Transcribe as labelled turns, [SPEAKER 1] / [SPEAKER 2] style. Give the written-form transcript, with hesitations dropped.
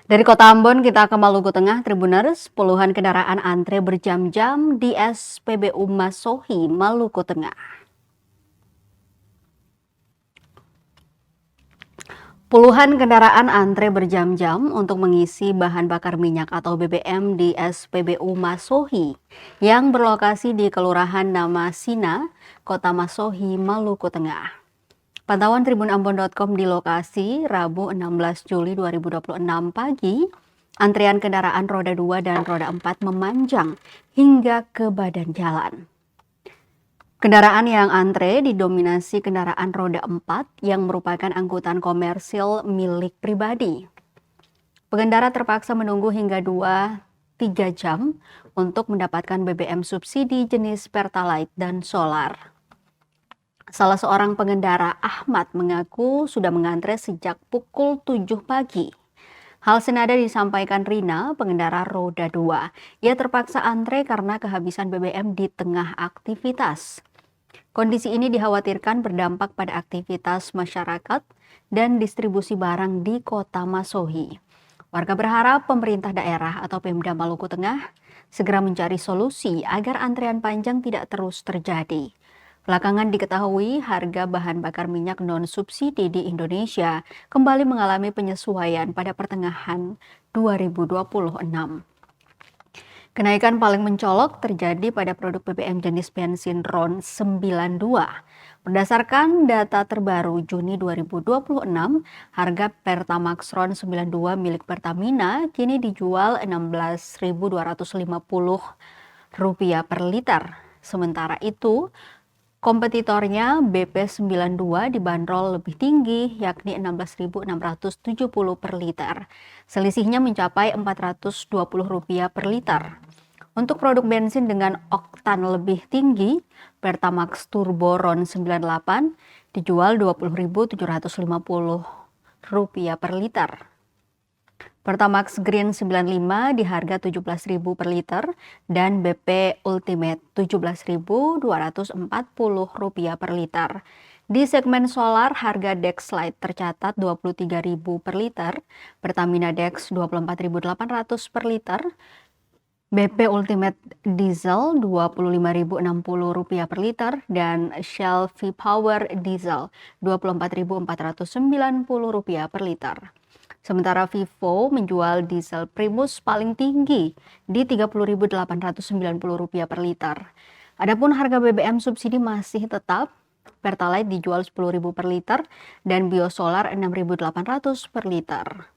[SPEAKER 1] Dari Kota Ambon kita ke Maluku Tengah, Tribuners, puluhan kendaraan antre berjam-jam di SPBU Masohi, Maluku Tengah. Puluhan kendaraan antre berjam-jam untuk mengisi bahan bakar minyak atau BBM di SPBU Masohi yang berlokasi di Kelurahan Namasina, Kota Masohi, Maluku Tengah. Pantauan tribunambon.com di lokasi Rabu 16 Juli 2026 pagi, antrian kendaraan roda 2 dan roda 4 memanjang hingga ke badan jalan. Kendaraan yang antre didominasi kendaraan roda 4 yang merupakan angkutan komersil milik pribadi. Pengendara terpaksa menunggu hingga 2-3 jam untuk mendapatkan BBM subsidi jenis Pertalite dan solar. Salah seorang pengendara, Ahmad, mengaku sudah mengantre sejak pukul 7 pagi. Hal senada disampaikan Rina, pengendara roda 2. Ia terpaksa antre karena kehabisan BBM di tengah aktivitas. Kondisi ini dikhawatirkan berdampak pada aktivitas masyarakat dan distribusi barang di Kota Masohi. Warga berharap pemerintah daerah atau Pemda Maluku Tengah segera mencari solusi agar antrean panjang tidak terus terjadi. Belakangan diketahui harga bahan bakar minyak non-subsidi di Indonesia kembali mengalami penyesuaian pada pertengahan 2026. Kenaikan paling mencolok terjadi pada produk BBM jenis bensin RON 92. Berdasarkan data terbaru Juni 2026, harga Pertamax RON 92 milik Pertamina kini dijual Rp16.250 per liter. Sementara itu, kompetitornya BP92 dibanderol lebih tinggi, yakni Rp16.670 per liter. Selisihnya mencapai Rp420 per liter. Untuk produk bensin dengan oktan lebih tinggi, Pertamax Turbo RON 98 dijual Rp20.750 per liter. Pertamax Green 95 di harga Rp17.000 per liter dan BP Ultimate Rp17.240 per liter. Di segmen solar, harga Dexlite tercatat Rp23.000 per liter, Pertamina Dex Rp24.800 per liter, BP Ultimate Diesel Rp25.060 per liter, dan Shell V-Power Diesel Rp24.490 per liter. Sementara Vivo menjual diesel Primus paling tinggi di Rp30.890 per liter. Adapun harga BBM subsidi masih tetap, Pertalite dijual Rp10.000 per liter dan biosolar Rp6.800 per liter.